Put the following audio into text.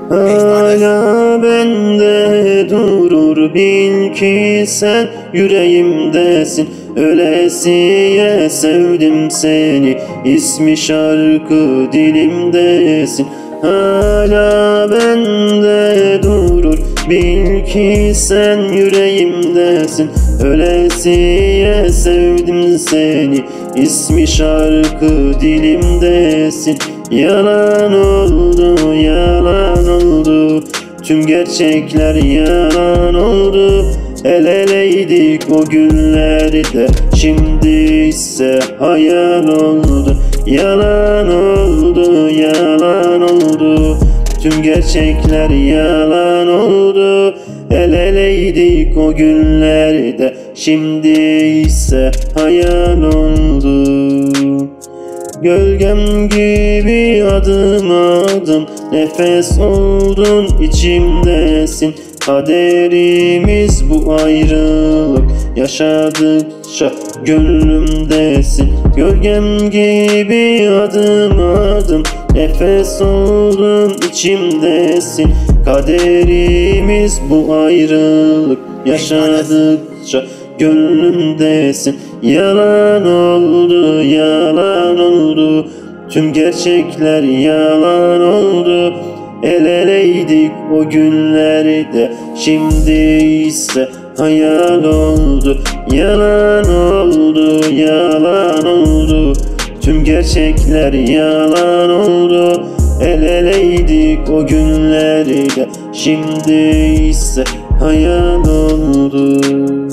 Hala bende durur, bil ki sen yüreğimdesin. Ölesiye sevdim seni, ismi şarkı dilimdesin. Hala bende durur, bil ki sen yüreğimdesin. Ölesiye sevdim seni, ismi şarkı dilimdesin. Yalan oldu, yalan oldu, tüm gerçekler yalan oldu. El eleydik o günlerde, şimdi ise hayal oldu. Yalan oldu, yalan oldu, tüm gerçekler yalan oldu. El eleydik o günlerde, şimdi ise hayal oldu. Gölgem gibi adım adım nefes oldun, içimdesin. Kaderimiz bu ayrılık, yaşadıkça gönlümdesin. Gölgem gibi adım adım nefes oldun, içimdesin. Kaderimiz bu ayrılık, yaşadıkça gönlümdesin. Yalan oldu, yalan oldu, tüm gerçekler yalan oldu. El eleydik o günlerde, şimdi ise hayal oldu. Yalan oldu, yalan oldu, tüm gerçekler yalan oldu. El eleydik o günlerde, şimdi ise hayal oldu.